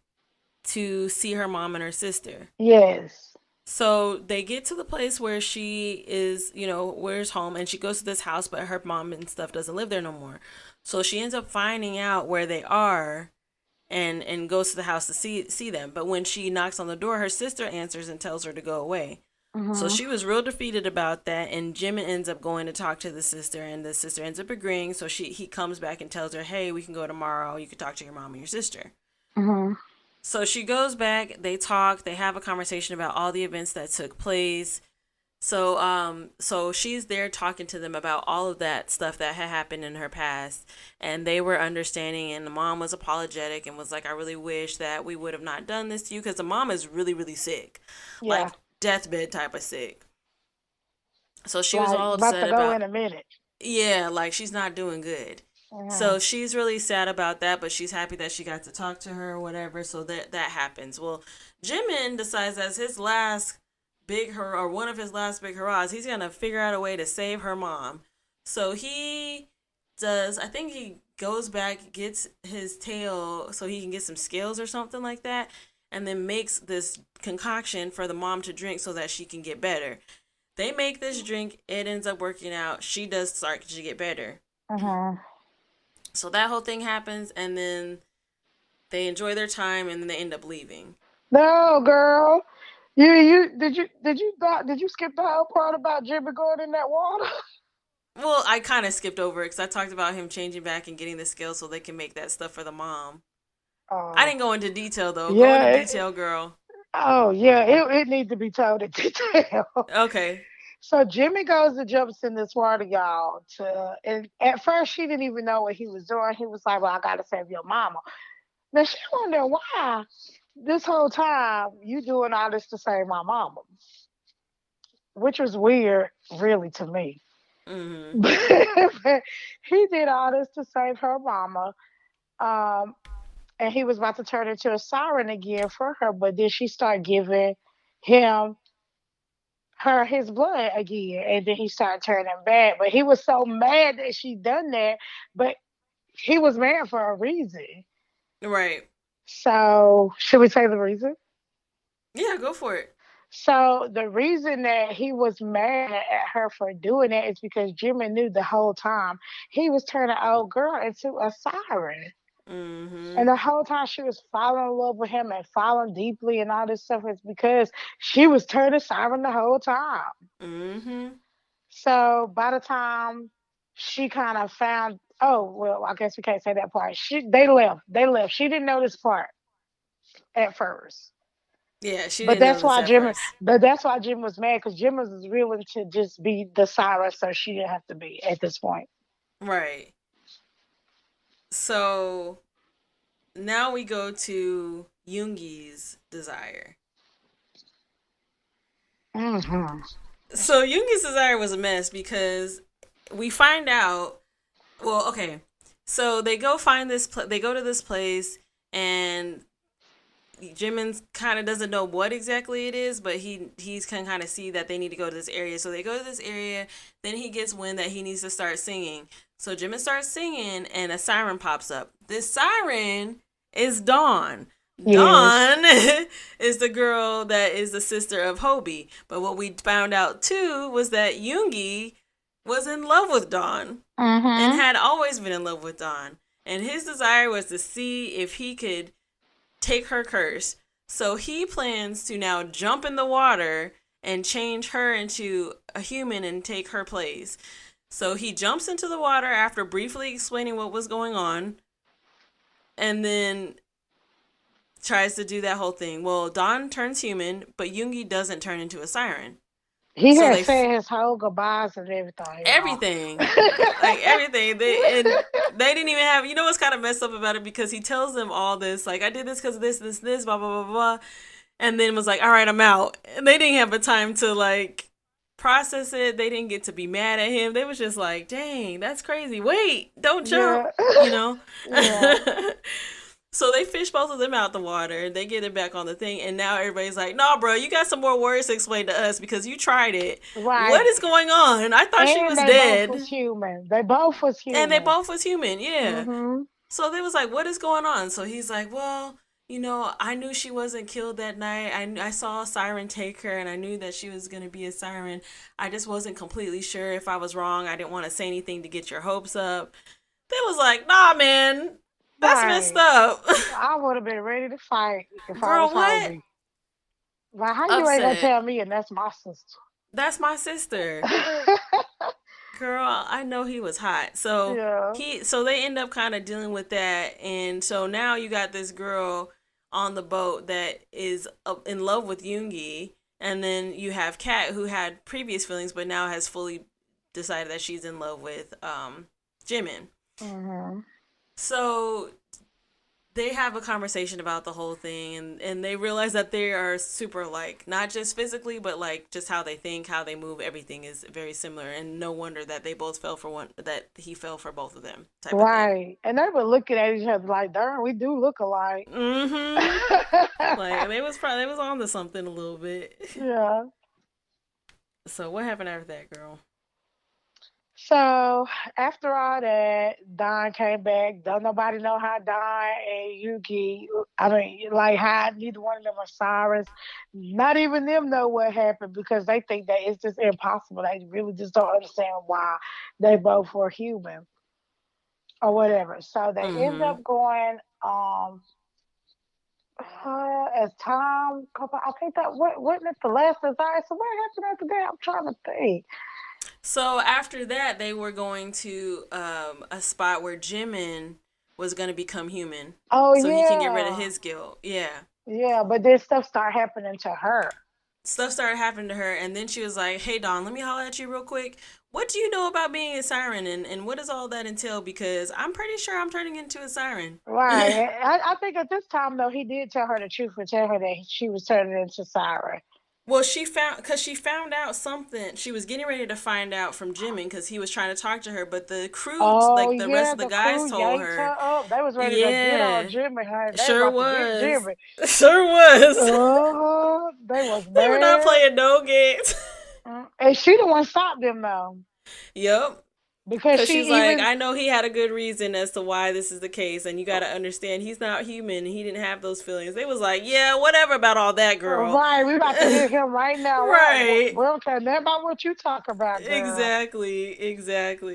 Speaker 2: to see her mom and her sister.
Speaker 3: Yes.
Speaker 2: So they get to the place where she is, where's home, and she goes to this house, but her mom and stuff doesn't live there no more. So she ends up finding out where they are and goes to the house to see them. But when she knocks on the door, her sister answers and tells her to go away. So she was real defeated about that, and Jimin ends up going to talk to the sister, and the sister ends up agreeing. So he comes back and tells her, hey, we can go tomorrow. You can talk to your mom and your sister. So she goes back, they talk, they have a conversation about all the events that took place. So she's there talking to them about all of that stuff that had happened in her past, and they were understanding, and the mom was apologetic and was like, I really wish that we would have not done this to you, because the mom is really, really sick. Yeah. Like deathbed type of sick. So she was all upset
Speaker 3: about to go in a minute.
Speaker 2: Yeah, like she's not doing good. So she's really sad about that, but she's happy that she got to talk to her or whatever. So that happens. Well, Jimin decides as his last big hurrah, or one of his last big hurrahs, he's gonna figure out a way to save her mom. So he does. I think he goes back, gets his tail so he can get some scales or something like that, and then makes this concoction for the mom to drink so that she can get better. They make this drink. It ends up working out. She does start to get better. So that whole thing happens, and then they enjoy their time, and then they end up leaving.
Speaker 3: No, girl. Did you skip the whole part about Jimmy going in that water?
Speaker 2: Well, I kind of skipped over it because I talked about him changing back and getting the scales so they can make that stuff for the mom. I didn't go into detail though.
Speaker 3: Yeah,
Speaker 2: go into detail, girl.
Speaker 3: Oh yeah, it needs to be told in detail.
Speaker 2: Okay.
Speaker 3: So Jimmy goes and jumps in this water, y'all. And at first she didn't even know what he was doing. He was like, "Well, I gotta save your mama." Now she wondered why this whole time you doing all this to save my mama, which was weird, really, to me. But he did all this to save her mama, and he was about to turn into a siren again for her. But then she started giving him his blood again, and then he started turning bad. But he was so mad that she done that, but he was mad for a reason.
Speaker 2: Right.
Speaker 3: So should we say the reason?
Speaker 2: Yeah, go for it.
Speaker 3: So the reason that he was mad at her for doing that is because Jimmy knew the whole time he was turning an old girl into a siren. And the whole time she was falling in love with him and falling deeply and all this stuff is because she was turning siren the whole time. So by the time she kind of found, I guess we can't say that part. They left. She didn't know this part at first.
Speaker 2: Yeah, she
Speaker 3: but
Speaker 2: didn't
Speaker 3: that's
Speaker 2: know
Speaker 3: why
Speaker 2: this
Speaker 3: Jim.
Speaker 2: first.
Speaker 3: But that's why Jim was mad because Jim was willing to just be the siren, so she didn't have to be at this point.
Speaker 2: Right. So now we go to Jungi's desire. So Jungi's desire was a mess because we find out. Well, okay. So they go find this. They go to this place, and Jimin kind of doesn't know what exactly it is, but he's can kind of see that they need to go to this area. So they go to this area. Then he gets wind that he needs to start singing. So Jimin starts singing, and a siren pops up. This siren is Dawn. Yes. Dawn is the girl that is the sister of Hobie. But what we found out too was that Yoongi was in love with Dawn and had always been in love with Dawn. And his desire was to see if he could take her curse. So he plans to now jump in the water and change her into a human and take her place. So he jumps into the water after briefly explaining what was going on, and then tries to do that whole thing. Well, Dawn turns human, but Yoongi doesn't turn into a siren.
Speaker 3: He
Speaker 2: So
Speaker 3: had said his whole goodbyes and everything.
Speaker 2: Everything. Like everything. They didn't even have, you know what's kind of messed up about it, because he tells them all this, like, I did this because of this, blah, blah, blah, blah. And then was like, all right, I'm out. And they didn't have the time to like process it. They didn't get to be mad at him. They was just like, dang, that's crazy. Wait, don't jump. Yeah. You know? Yeah. So they fish both of them out the water. They get it back on the thing. And now everybody's like, no, bro, you got some more words to explain to us because you tried it. Right. What is going on? I thought she was dead.
Speaker 3: Both was human. They both was human.
Speaker 2: And they both was human, yeah. Mm-hmm. So they was like, what is going on? So he's like, well, you know, I knew she wasn't killed that night. I saw a siren take her, and I knew that she was going to be a siren. I just wasn't completely sure if I was wrong. I didn't want to say anything to get your hopes up. They was like, nah, man. That's messed up.
Speaker 3: I would have been ready to fight if I was hungry. Like, how you ain't gonna tell me? And that's my sister.
Speaker 2: That's my sister. Girl, I know he was hot. So so they end up kind of dealing with that, and so now you got this girl on the boat that is in love with Yoongi, and then you have Kat, who had previous feelings but now has fully decided that she's in love with Jimin. Mm-hmm. So they have a conversation about the whole thing, and they realize that they are super alike, not just physically, but like just how they think, how they move, everything is very similar. And no wonder that they both fell for that he fell for both of them.
Speaker 3: Right. And they were looking at each other like, darn, we do look alike.
Speaker 2: Mm-hmm. Like they was on to something a little bit.
Speaker 3: Yeah.
Speaker 2: So what happened after that, girl?
Speaker 3: So after all that, Don came back. Don't nobody know how Don and Yuki, how neither one of them are sirens. Not even them know what happened because they think that it's just impossible. They really just don't understand why they both were human or whatever. So they end up going, as time, I think that wasn't it the last desire. So what happened after that? I'm trying to think.
Speaker 2: So after that, they were going to a spot where Jimin was going to become human.
Speaker 3: Oh,
Speaker 2: so he can get rid of his guilt. Yeah.
Speaker 3: Yeah, but then stuff started happening to her.
Speaker 2: Stuff started happening to her, and then she was like, hey, Dawn, let me holler at you real quick. What do you know about being a siren, and what does all that entail? Because I'm pretty sure I'm turning into a siren.
Speaker 3: Right. I think at this time, though, he did tell her the truth and tell her that she was turning into siren.
Speaker 2: Well, she found out something. She was getting ready to find out from Jimin because he was trying to talk to her, but the crew, the rest of the guys told her.
Speaker 3: They was ready to get on Jimin. Huh?
Speaker 2: Sure was. Sure was.
Speaker 3: They
Speaker 2: were not playing no games.
Speaker 3: And she the one stopped them though.
Speaker 2: Yep. Because she's like, I know he had a good reason as to why this is the case, and you got to understand he's not human. He didn't have those feelings. They was like, yeah, whatever about all that, girl.
Speaker 3: Right, we about to hit him right now.
Speaker 2: Right.
Speaker 3: We don't care nothing about what you talk about, girl.
Speaker 2: Exactly.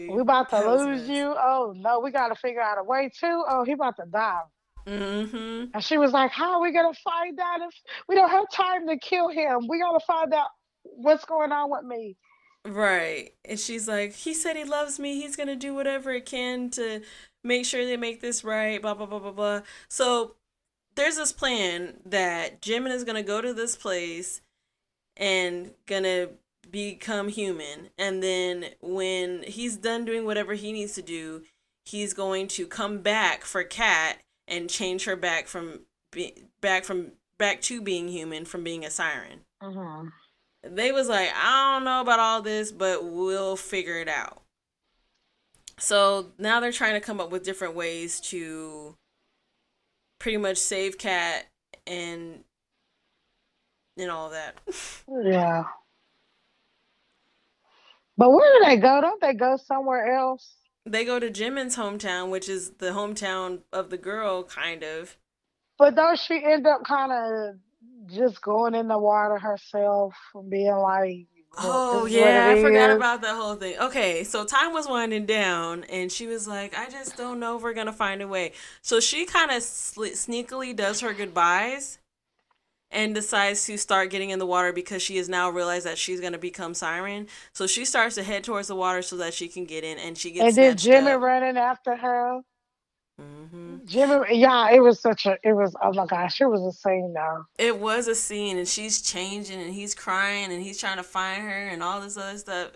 Speaker 3: We about to lose you. Oh, no, we got to figure out a way, too. Oh, he about to die. Mm-hmm. And she was like, how are we going to find out if we don't have time to kill him? We got to find out what's going on with me.
Speaker 2: Right. And she's like, he said he loves me. He's going to do whatever it can to make sure they make this right, blah, blah, blah, blah, blah. So there's this plan that Jimin is going to go to this place and going to become human. And then when he's done doing whatever he needs to do, he's going to come back for Kat and change her back to being human from being a siren. Mm-hmm. They was like, I don't know about all this, but we'll figure it out. So now they're trying to come up with different ways to pretty much save Kat and all that.
Speaker 3: Yeah. But where do they go? Don't they go somewhere else?
Speaker 2: They go to Jimin's hometown, which is the hometown of the girl, kind of.
Speaker 3: But don't she end up kind of just going in the water herself and being like, This
Speaker 2: Oh
Speaker 3: is what it
Speaker 2: yeah, I forgot
Speaker 3: is.
Speaker 2: about that whole thing. Okay, so time was winding down, and she was like, "I just don't know if we're gonna find a way." So she kind of sneakily does her goodbyes and decides to start getting in the water because she has now realized that she's gonna become Siren. So she starts to head towards the water so that she can get in, and she gets
Speaker 3: And then
Speaker 2: snatched
Speaker 3: Jimmy
Speaker 2: up.
Speaker 3: running after her.
Speaker 2: Hmm.
Speaker 3: Jimmy, yeah, it was such a, it was, oh my gosh, it was a scene though.
Speaker 2: It was a scene, and she's changing, and he's crying, and he's trying to find her, and all this other stuff.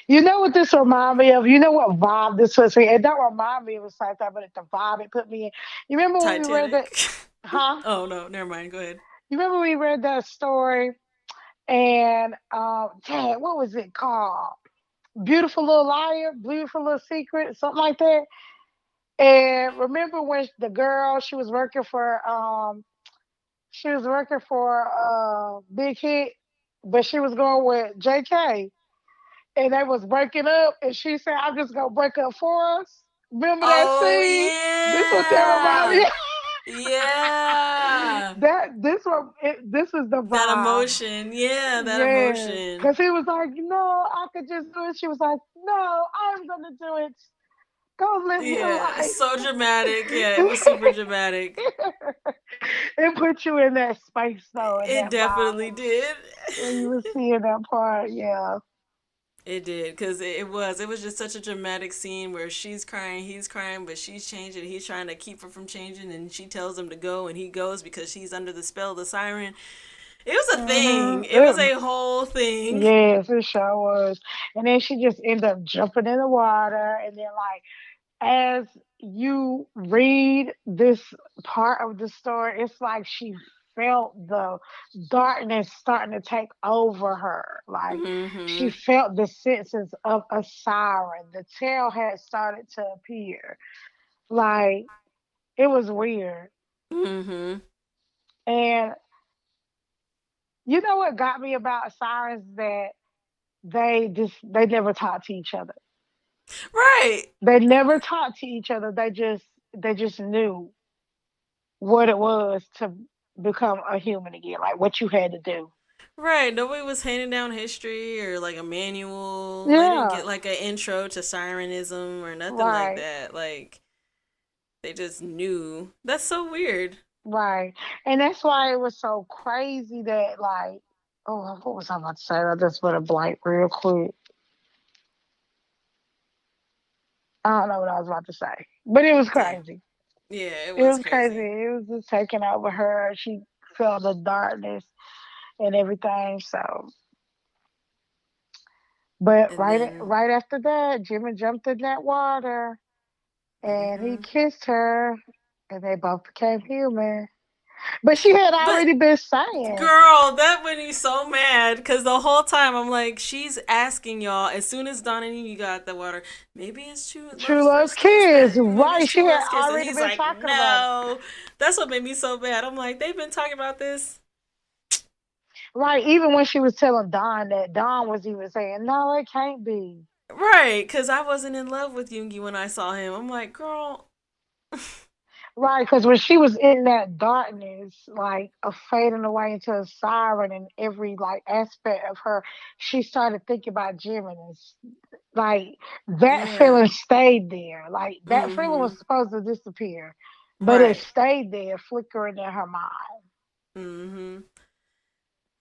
Speaker 3: You know what this remind me of? You know what vibe this was? It don't remind me of sci-fi, but it's the vibe it put me in. You remember when we read that?
Speaker 2: Titanic.
Speaker 3: Huh?
Speaker 2: Oh no, never mind. Go ahead.
Speaker 3: You remember we read that story and dang, what was it called? Beautiful Little Liar, Beautiful Little Secret, something like that. And remember when the girl she was working for Big Hit, but she was going with JK and they was breaking up and she said, I'm just gonna break up for us. Remember that
Speaker 2: Oh
Speaker 3: scene? This what that remind
Speaker 2: yeah,
Speaker 3: me.
Speaker 2: yeah.
Speaker 3: This is the
Speaker 2: That
Speaker 3: vibe.
Speaker 2: emotion, yeah, that
Speaker 3: Yes.
Speaker 2: emotion,
Speaker 3: Cause he was like, no, I could just do it. She was like, no, I'm gonna do it. Go live your
Speaker 2: yeah.
Speaker 3: life.
Speaker 2: So dramatic, yeah. It was super dramatic.
Speaker 3: It put you in that space though, in
Speaker 2: It
Speaker 3: that vibe
Speaker 2: definitely did.
Speaker 3: when you were seeing that part. Yeah.
Speaker 2: It did because it was just such a dramatic scene where she's crying, he's crying, but she's changing. He's trying to keep her from changing, and she tells him to go, and he goes because she's under the spell of the siren. It was a thing. It was
Speaker 3: Mm-hmm.
Speaker 2: a whole thing.
Speaker 3: Yes, it sure was. And then she just ended up jumping in the water. And then, like, as you read this part of the story, it's like she felt the darkness starting to take over her. Like, she
Speaker 2: Mhm.
Speaker 3: felt the senses of a siren. The tail had started to appear. Like, it was weird.
Speaker 2: Mhm.
Speaker 3: And you know what got me about sirens? That they never talk to each other.
Speaker 2: Right.
Speaker 3: They never talked to each other. They just knew what it was to become a human again, like what you had to do.
Speaker 2: Right. Nobody was handing down history or like a manual. They didn't
Speaker 3: Yeah,
Speaker 2: get like an intro to sirenism or nothing like
Speaker 3: right,
Speaker 2: that. Like they just knew. That's so weird.
Speaker 3: right. And that's why it was so crazy that like, oh, what was I about to say? I just went a blank real quick. I don't know what I was about to say, but it was
Speaker 2: Yeah.
Speaker 3: crazy.
Speaker 2: Yeah, it
Speaker 3: It
Speaker 2: was
Speaker 3: was crazy.
Speaker 2: crazy.
Speaker 3: It was just taking over her. She felt the darkness and everything. So, but
Speaker 2: And then
Speaker 3: right after that, Jimmy jumped in that water and he
Speaker 2: mhm.
Speaker 3: kissed her, and they both became human. But she had
Speaker 2: But
Speaker 3: already been saying,
Speaker 2: girl, that made me so mad because the whole time I'm like, she's asking y'all as soon as Donna and you got the water, maybe it's true
Speaker 3: "True
Speaker 2: love's
Speaker 3: love's
Speaker 2: first kiss.
Speaker 3: kiss,"
Speaker 2: That maybe
Speaker 3: right?
Speaker 2: it's
Speaker 3: She
Speaker 2: true
Speaker 3: had
Speaker 2: love's kiss, and
Speaker 3: already
Speaker 2: he's
Speaker 3: been
Speaker 2: like,
Speaker 3: talking about it,
Speaker 2: no. That's what made me so bad. I'm like, they've been talking about this,
Speaker 3: right? Even when she was telling Don that, Don was even saying, "No, it can't be."
Speaker 2: right? Because I wasn't in love with Yoongi when I saw him. I'm like, girl,
Speaker 3: Right, because when she was in that darkness, like a fading away into a siren and every like aspect of her, she started thinking about Jimin. And like that
Speaker 2: yeah,
Speaker 3: feeling stayed there. Like that feeling
Speaker 2: mm-hmm,
Speaker 3: was supposed to disappear, but it
Speaker 2: right,
Speaker 3: stayed there, flickering in her mind.
Speaker 2: mm-hmm.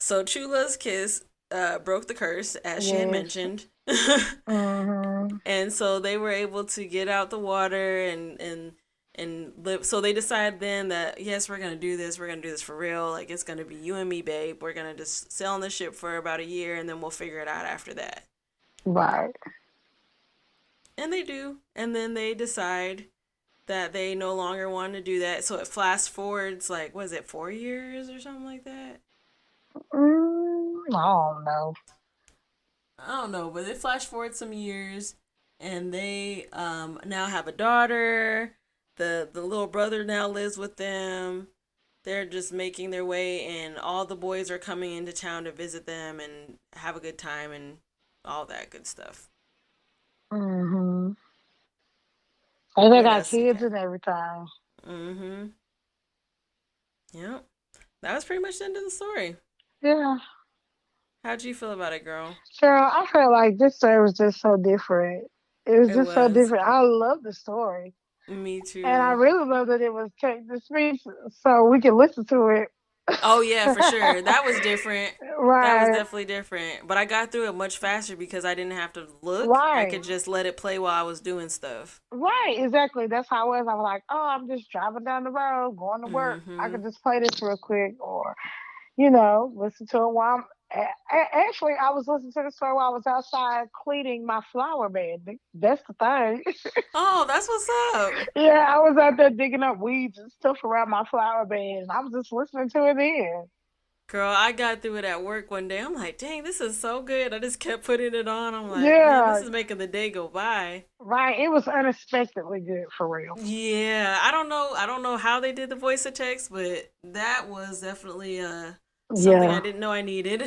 Speaker 2: So Chula's kiss broke the curse, as she had
Speaker 3: Yes.
Speaker 2: mentioned.
Speaker 3: Mm-hmm.
Speaker 2: And so they were able to get out the water and live. So they decided then that yes, we're gonna do this. We're gonna do this for real. Like it's gonna be you and me, babe. We're gonna just sail on the ship for about a year, and then we'll figure it out after that.
Speaker 3: Right.
Speaker 2: And they do. And then they decide that they no longer want to do that. So it fast forwards like was it 4 years or something like that?
Speaker 3: I don't know.
Speaker 2: I don't know, but they flash forward some years, and they now have a daughter. The little brother now lives with them. They're just making their way, and all the boys are coming into town to visit them and have a good time and all that good stuff.
Speaker 3: Mm-hmm. And they
Speaker 2: What
Speaker 3: got
Speaker 2: else you
Speaker 3: kids
Speaker 2: got?
Speaker 3: and everything.
Speaker 2: Mm-hmm. Yep. That was pretty much the end of the story.
Speaker 3: Yeah.
Speaker 2: How'd you feel about it, girl?
Speaker 3: Girl, I felt like this story was just so different. It was
Speaker 2: It
Speaker 3: just so
Speaker 2: was.
Speaker 3: different. I love the story.
Speaker 2: Me
Speaker 3: And I
Speaker 2: too.
Speaker 3: really love that it was kept dismissed so we can listen to it.
Speaker 2: Oh yeah, for sure. That was different. That was
Speaker 3: Right.
Speaker 2: definitely different. But I got through it much faster because I didn't have to look. I
Speaker 3: Right.
Speaker 2: could just let it play while I was doing stuff.
Speaker 3: Right. Exactly. That's how I was. I was like, oh, I'm just driving down the road, going to work. I
Speaker 2: Mm-hmm.
Speaker 3: could just play this real quick or, listen to it while actually, I was listening to the story while I was outside cleaning my flower bed. That's the thing.
Speaker 2: Oh, that's what's up.
Speaker 3: Yeah, I was out there digging up weeds and stuff around my flower bed, and I was just listening to it then.
Speaker 2: Girl, I got through it at work one day. I'm like, dang, this is so good. I just kept putting it on. I'm like, man, this
Speaker 3: Yeah,
Speaker 2: is making the day go by.
Speaker 3: right. It was unexpectedly good for real.
Speaker 2: Yeah, I don't know. I don't know how they did the voice of text, but that was definitely something I
Speaker 3: Yeah,
Speaker 2: didn't know I needed.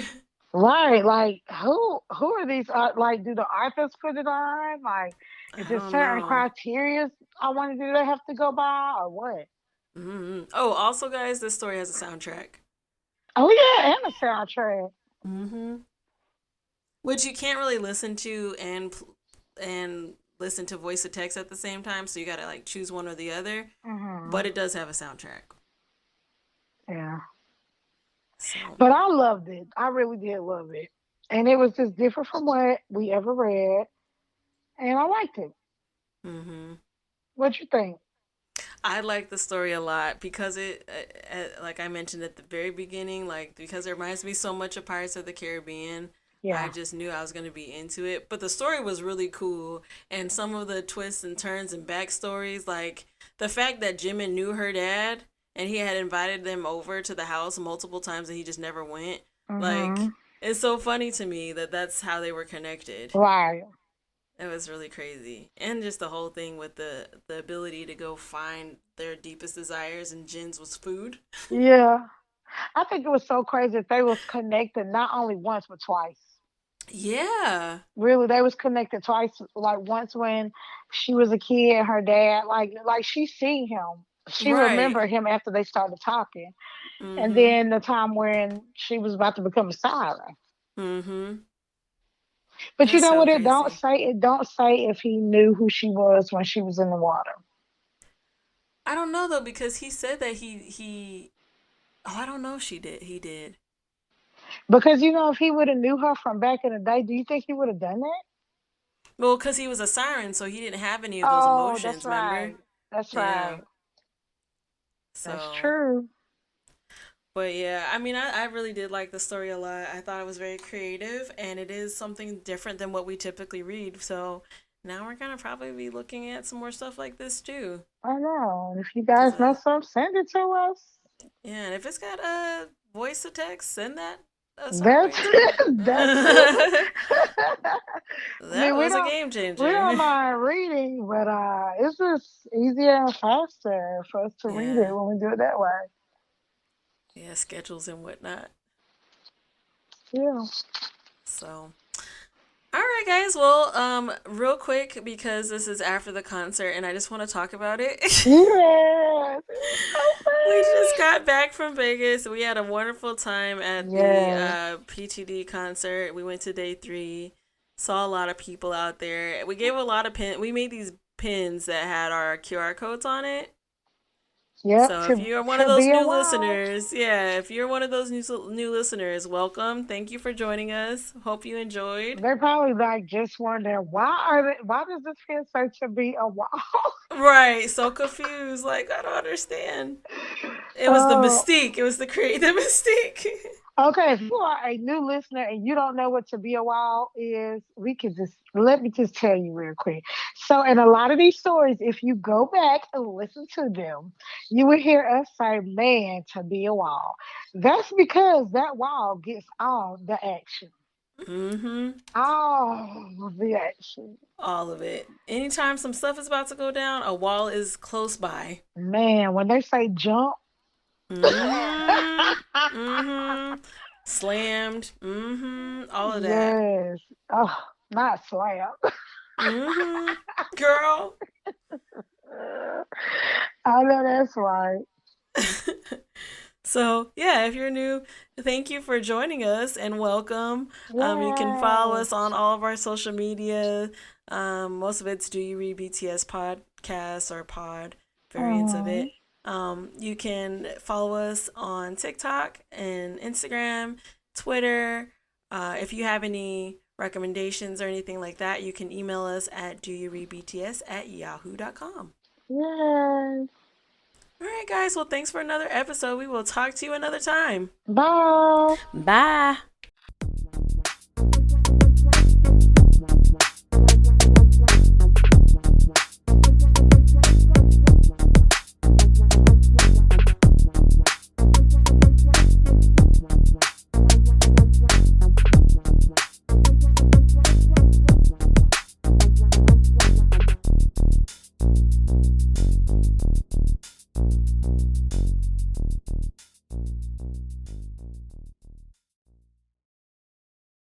Speaker 3: right. Like, who are these? Like, do the authors put it on? Like, is
Speaker 2: I
Speaker 3: there
Speaker 2: don't
Speaker 3: certain
Speaker 2: know.
Speaker 3: criteria I want to do they have to go by, or what?
Speaker 2: Oh, also, guys, this story has a soundtrack.
Speaker 3: Oh yeah, and the soundtrack.
Speaker 2: Mm-hmm. Which you can't really listen to and listen to voice of text at the same time, so you gotta like choose one or the other. But
Speaker 3: Hmm.
Speaker 2: it does have a soundtrack.
Speaker 3: Yeah,
Speaker 2: So,
Speaker 3: but I loved it. I really did love it, and it was just different from what we ever read, and I liked it.
Speaker 2: hmm
Speaker 3: What you think?
Speaker 2: I like the story a lot because like I mentioned at the very beginning, like because it reminds me so much of Pirates of the Caribbean. I
Speaker 3: Yeah.
Speaker 2: just knew I was going to be into it. But the story was really cool. And some of the twists and turns and backstories, like the fact that Jimin knew her dad and he had invited them over to the house multiple times and he just never went.
Speaker 3: Hmm.
Speaker 2: Like, it's so funny to me that that's how they were connected.
Speaker 3: Right.
Speaker 2: It was really crazy. And just the whole thing with the ability to go find their deepest desires and Jin's was food.
Speaker 3: Yeah. I think it was so crazy that they was connected not only once but twice.
Speaker 2: Yeah.
Speaker 3: Really, they was connected twice. Like once when she was a kid, her dad, like she seen him. She
Speaker 2: Right.
Speaker 3: remembered him after they started talking. And
Speaker 2: Mhm.
Speaker 3: then the time when she was about to become a siren.
Speaker 2: Mhm.
Speaker 3: But you
Speaker 2: That's
Speaker 3: know
Speaker 2: so
Speaker 3: what it don't
Speaker 2: crazy.
Speaker 3: say? It don't say if he knew who she was when she was in the water.
Speaker 2: I don't know though because he said that he oh, I don't know if she did. He did.
Speaker 3: Because if he would have knew her from back in the day, do you think he would have done that?
Speaker 2: Well, cuz he was a siren, so he didn't have any of those
Speaker 3: Oh, that's
Speaker 2: emotions, remember?
Speaker 3: right. That's
Speaker 2: Yeah.
Speaker 3: right. That's
Speaker 2: So,
Speaker 3: true.
Speaker 2: but yeah, I mean, I really did like the story a lot. I thought it was very creative, and it is something different than what we typically read. So now we're gonna probably be looking at some more stuff like this too.
Speaker 3: I know. If you
Speaker 2: Cause
Speaker 3: guys know something, send it to us.
Speaker 2: yeah, and if it's got a voice to text, send that us our
Speaker 3: That's
Speaker 2: way too.
Speaker 3: that too.
Speaker 2: That
Speaker 3: I mean, we
Speaker 2: was a
Speaker 3: don't
Speaker 2: game
Speaker 3: we don't
Speaker 2: changer.
Speaker 3: mind reading, but it's just easier and faster for us to read it
Speaker 2: Yeah,
Speaker 3: when we do it that way.
Speaker 2: yeah, schedules and whatnot.
Speaker 3: Yeah.
Speaker 2: So. All right, guys. Well, real quick because this is after the concert, and I just want to talk about it.
Speaker 3: Yes. It was so
Speaker 2: We just
Speaker 3: fun.
Speaker 2: got back from Vegas. We had a wonderful time at the
Speaker 3: Yes.
Speaker 2: PTD concert. We went to day 3. Saw a lot of people out there. We gave a lot of pin. We made these pins that had our QR codes on it.
Speaker 3: Yep.
Speaker 2: So if
Speaker 3: To
Speaker 2: you're one of
Speaker 3: to
Speaker 2: those
Speaker 3: be a
Speaker 2: new
Speaker 3: wow.
Speaker 2: listeners, yeah, if you're one of those new listeners, welcome. Thank you for joining us. Hope you enjoyed.
Speaker 3: They probably like just wondering why does this feel so to be a wow?
Speaker 2: Right, so confused. Like I don't understand. It was the
Speaker 3: Oh,
Speaker 2: mystique. It was the creative mystique.
Speaker 3: okay, if you are a new listener and you don't know what to be a wall is, we can just let me just tell you real quick. So, in a lot of these stories, if you go back and listen to them, you will hear us say, "Man, to be a wall." That's because that wall gets all the action,
Speaker 2: Mm-hmm.
Speaker 3: all the action.
Speaker 2: All of it. Anytime some stuff is about to go down, a wall is close by.
Speaker 3: Man, when they say jump,
Speaker 2: Mm-hmm. Mm-hmm. Slammed. Mm-hmm. All of that.
Speaker 3: yes, oh, not slam.
Speaker 2: Mm-hmm. Girl.
Speaker 3: I know that's right.
Speaker 2: So, yeah, if you're new, thank you for joining us and welcome. You can follow
Speaker 3: Yes.
Speaker 2: us on all of our social media. Most of it's Do You Read BTS podcast or pod variants of
Speaker 3: Mm-hmm.
Speaker 2: it. You can follow us on TikTok and Instagram, Twitter. If you have any recommendations or anything like that, you can email us at doyoureadbts@yahoo.com.
Speaker 3: Yes.
Speaker 2: All right, guys. Well, thanks for another episode. We will talk to you another time.
Speaker 3: Bye.
Speaker 2: Bye.